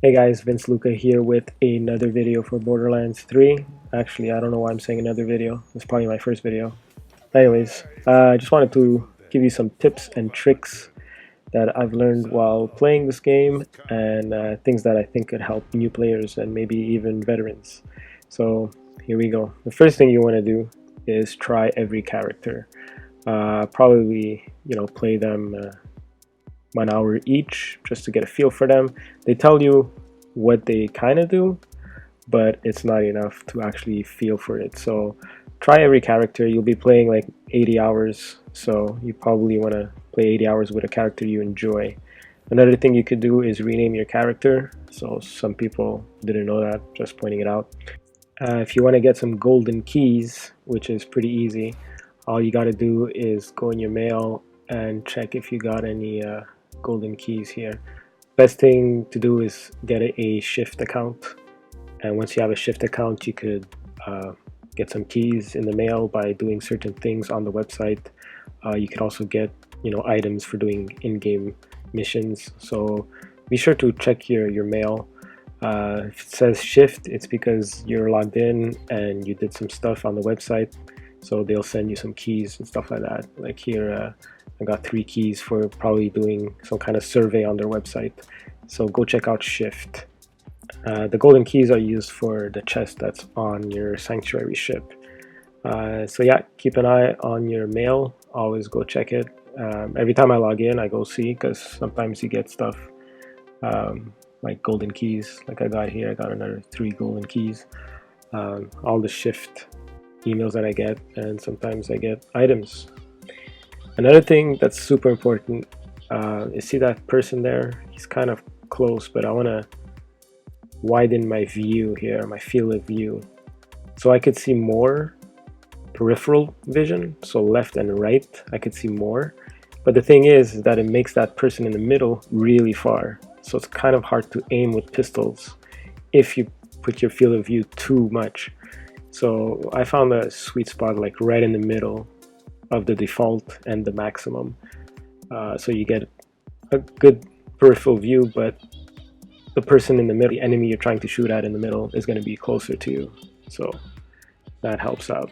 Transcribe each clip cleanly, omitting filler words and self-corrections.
Hey guys, Vince Luca here with another video for Borderlands 3. Actually, I don't know why I'm saying another video. It's probably my first video. Anyways, I just wanted to give you some tips and tricks that I've learned while playing this game and things that I think could help new players and maybe even veterans. So here we go. The first thing you want to do is try every character. Probably, play them 1 hour each just to get a feel for them. They tell you what they kind of do, but it's not enough to actually feel for it. So try every character. You'll be playing like 80 hours, so you probably want to play 80 hours with a character you enjoy. Another thing you could do is rename your character. So some people didn't know that, just pointing it out. If you want to get some golden keys, which is pretty easy, all you got to do is go in your mail and check if you got any golden keys here. Best thing to do is get a shift account, and once you have a shift account you could get some keys in the mail by doing certain things on the website. You could also get items for doing in-game missions, so be sure to check your mail. If it says shift, it's because you're logged in and you did some stuff on the website, so they'll send you some keys and stuff like that. Like here, I got 3 keys for probably doing some kind of survey on their website. So go check out Shift. The golden keys are used for the chest that's on your sanctuary ship. So yeah, keep an eye on your mail. Always go check it. Every time I log in, I go see, because sometimes you get stuff like golden keys. Like I got here, I got another 3 golden keys. All the Shift emails that I get, and sometimes I get items. Another thing that's super important, you see that person there? He's kind of close, but I want to widen my view here, my field of view, so I could see more peripheral vision, so left and right, I could see more. But the thing is that it makes that person in the middle really far, so it's kind of hard to aim with pistols if you put your field of view too much. So I found a sweet spot like right in the middle of the default and the maximum, so you get a good peripheral view, but the person in the middle, the enemy you're trying to shoot at in the middle, is going to be closer to you, so that helps out.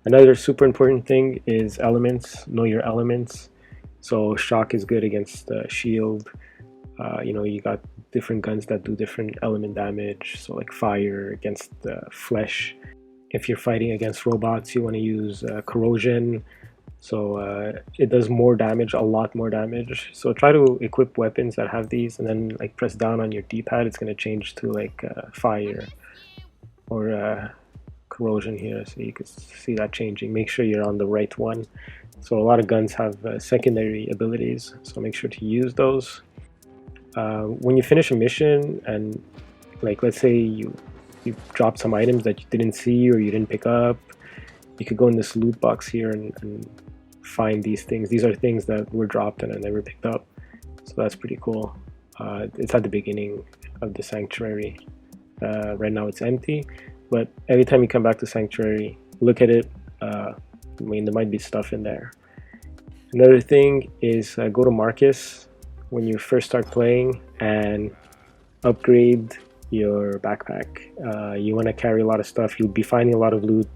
Another super important thing is elements. Know your elements. So shock is good against shield. You got different guns that do different element damage, so like fire against flesh. If you're fighting against robots, you want to use corrosion, so it does more damage, a lot more damage. So try to equip weapons that have these, and then like press down on your D-pad, it's going to change to like fire or corrosion here, so you can see that changing. Make sure you're on the right one. So a lot of guns have secondary abilities, so make sure to use those. When you finish a mission, and like let's say you dropped some items that you didn't see or you didn't pick up, you could go in this loot box here and find these things. These are things that were dropped and I never picked up, so that's pretty cool. It's at the beginning of the sanctuary. Right now it's empty, but every time you come back to sanctuary, look at it. There might be stuff in there. Another thing is go to Marcus when you first start playing and upgrade your backpack. You want to carry a lot of stuff. You'll be finding a lot of loot,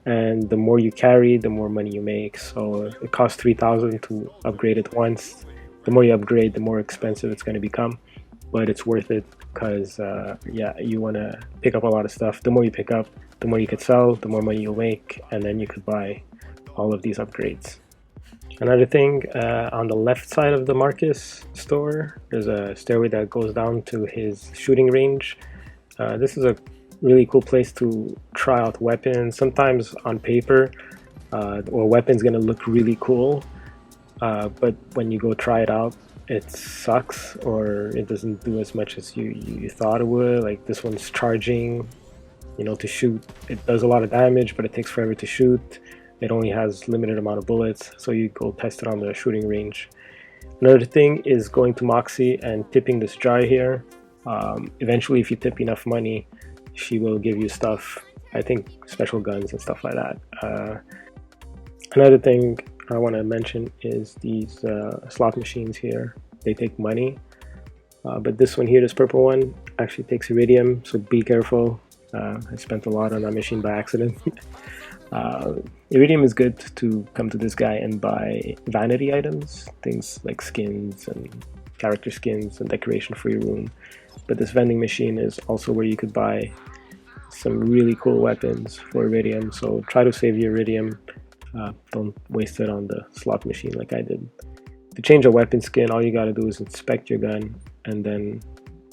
and the more you carry, the more money you make. So it costs 3,000 to upgrade it once. The more you upgrade, the more expensive it's going to become, but it's worth it, because you want to pick up a lot of stuff. The more you pick up, the more you could sell, the more money you'll make, and then you could buy all of these upgrades. Another thing, on the left side of the Marcus store, there's a stairway that goes down to his shooting range. This is a really cool place to try out weapons. Sometimes on paper, a weapon's gonna look really cool, but when you go try it out, it sucks, or it doesn't do as much as you thought it would. Like this one's charging, to shoot. It does a lot of damage, but it takes forever to shoot. It only has limited amount of bullets, so you go test it on the shooting range. Another thing is going to Moxie and tipping this jar here. Eventually, if you tip enough money, she will give you stuff, I think special guns and stuff like that. Another thing I want to mention is these slot machines here. They take money. But this one here, this purple one, actually takes iridium, so be careful. I spent a lot on that machine by accident. Iridium is good to come to this guy and buy vanity items, things like skins and character skins and decoration for your room. But this vending machine is also where you could buy some really cool weapons for iridium, so try to save your iridium. Don't waste it on the slot machine like I did. To change a weapon skin, all you gotta do is inspect your gun and then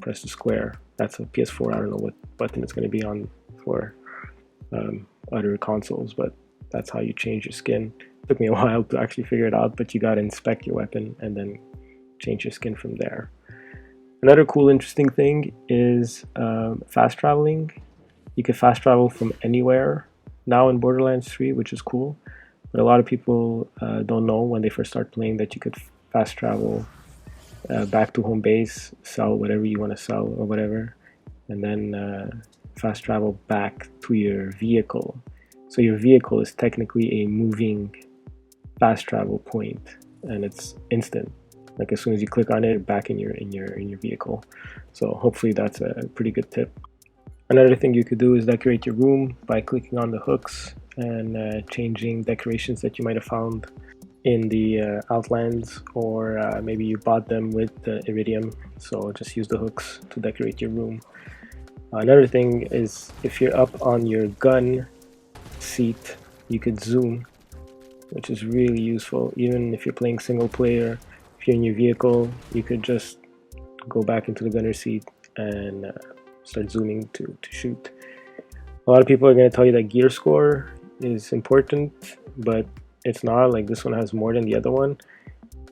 press the square. That's a PS4, I don't know what button it's gonna be on for other consoles, but that's how you change your skin. It took me a while to actually figure it out, but you gotta inspect your weapon and then change your skin from there. Another cool interesting thing is fast traveling. You can fast travel from anywhere now in Borderlands 3, which is cool, but a lot of people don't know when they first start playing that you could fast travel back to home base, sell whatever you want to sell or whatever, and then fast travel back to your vehicle. So your vehicle is technically a moving fast travel point, and it's instant. Like as soon as you click on it, back in your vehicle. So hopefully that's a pretty good tip. Another thing you could do is decorate your room by clicking on the hooks and changing decorations that you might have found in the Outlands, or maybe you bought them with Iridium. So just use the hooks to decorate your room. Another thing is if you're up on your gun seat, you could zoom, which is really useful. Even if you're playing single player, if you're in your vehicle, you could just go back into the gunner seat and start zooming to shoot. A lot of people are going to tell you that gear score is important, but it's not. Like this one has more than the other one,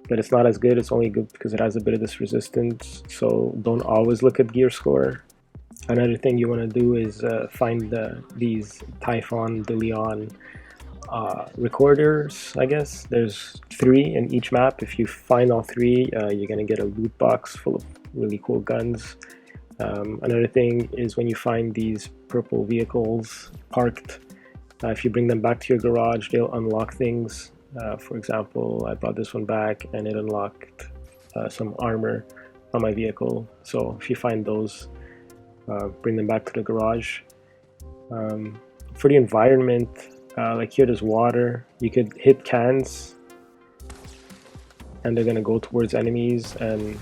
but it's not as good. It's only good because it has a bit of this resistance, so don't always look at gear score. Another thing you want to do is find these Typhon de Leon recorders. I guess there's 3 in each map. If you find all 3, you're gonna get a loot box full of really cool guns. Another thing is when you find these purple vehicles parked, if you bring them back to your garage, they'll unlock things. For example, I brought this one back and it unlocked some armor on my vehicle. So if you find those, bring them back to the garage. For the environment, like here there's water. You could hit cans and they're gonna go towards enemies, and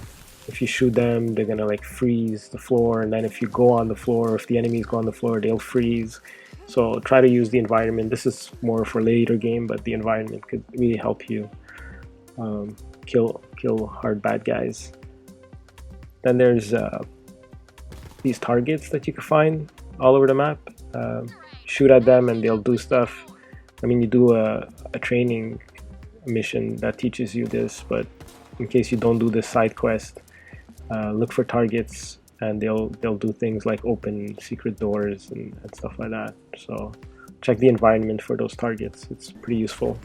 if you shoot them, they're gonna like freeze the floor, and then if you go on the floor, if the enemies go on the floor, they'll freeze. So try to use the environment. This is more for later game, but the environment could really help you kill hard bad guys. Then there's these targets that you can find all over the map. Shoot at them and they'll do stuff. I mean, you do a training mission that teaches you this, but in case you don't do this side quest, look for targets and they'll do things like open secret doors and stuff like that. So check the environment for those targets. It's pretty useful.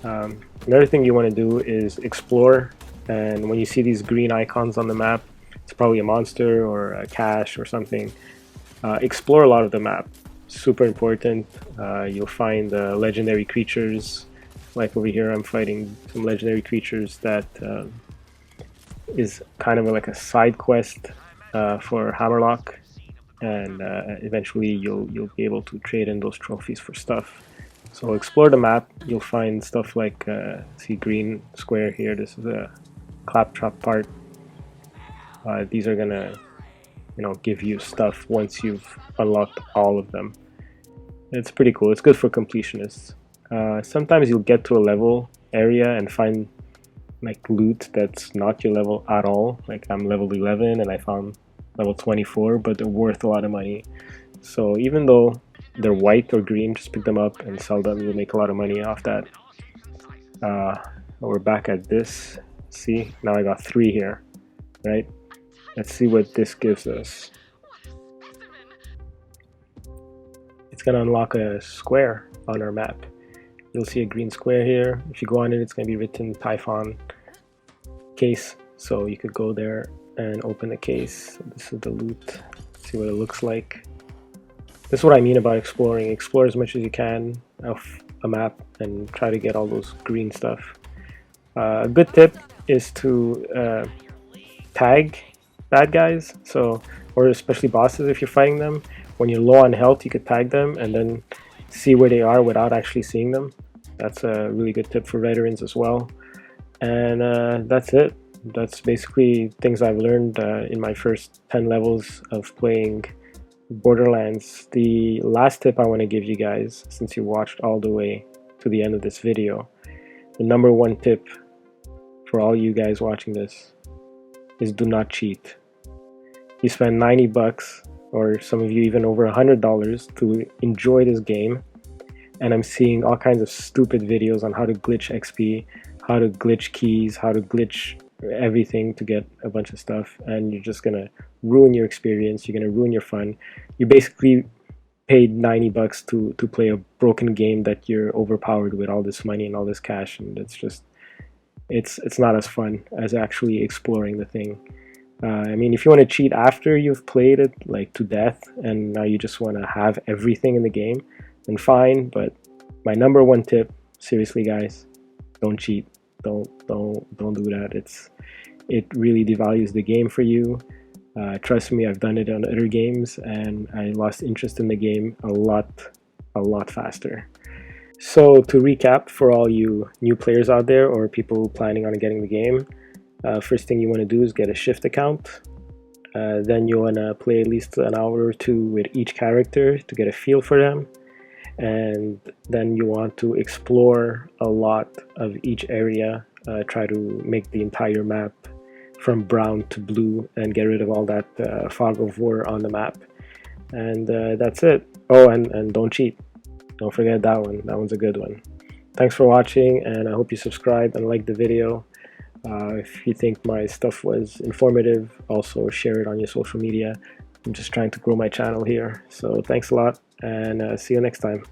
Another thing you want to do is explore, and when you see these green icons on the map, it's probably a monster or a cache or something. Explore a lot of the map. Super important. You'll find legendary creatures. Like over here, I'm fighting some legendary creatures that is kind of like a side quest for Hammerlock, and eventually you'll be able to trade in those trophies for stuff. So explore the map. You'll find stuff like see green square here. This is a claptrap part. These are gonna give you stuff once you've unlocked all of them. It's pretty cool. It's good for completionists. Sometimes you'll get to a level area and find like loot that's not your level at all. Like I'm level 11 and I found level 24, but they're worth a lot of money. So even though they're white or green, just pick them up and sell them. You'll make a lot of money off that. We're back at this. See, now I got 3 here, right? Let's see what this gives us. It's gonna unlock a square on our map. You'll see a green square here. If you go on it, it's gonna be written Typhon case. So you could go there and open the case. This is the loot. See what it looks like. This is what I mean about exploring. Explore as much as you can of a map and try to get all those green stuff. A good tip is to tag bad guys, so, or especially bosses if you're fighting them. When you're low on health, you could tag them and then see where they are without actually seeing them. That's a really good tip for veterans as well. And that's it. That's basically things I've learned in my first 10 levels of playing Borderlands. The last tip I want to give you guys, since you watched all the way to the end of this video, the number one tip for all you guys watching this is do not cheat. You spend 90 bucks, or some of you even over $100 to enjoy this game, and I'm seeing all kinds of stupid videos on how to glitch XP, how to glitch keys, how to glitch everything to get a bunch of stuff, and you're just gonna ruin your experience, you're gonna ruin your fun. You basically paid 90 bucks to play a broken game that you're overpowered with all this money and all this cash, and it's just, it's not as fun as actually exploring the thing. I mean, if you want to cheat after you've played it like to death and now you just want to have everything in the game, then fine. But my number one tip, seriously guys, don't cheat. Don't do that. It really devalues the game for you. Trust me, I've done it on other games and I lost interest in the game a lot faster. So to recap, for all you new players out there or people planning on getting the game, first thing you want to do is get a shift account. Then you want to play at least an hour or two with each character to get a feel for them. And then you want to explore a lot of each area, try to make the entire map from brown to blue and get rid of all that fog of war on the map. And that's it. Oh, and don't cheat. Don't forget that one. That one's a good one. Thanks for watching, and I hope you subscribe and like the video. If you think my stuff was informative, also share it on your social media. I'm just trying to grow my channel here. So thanks a lot, and see you next time.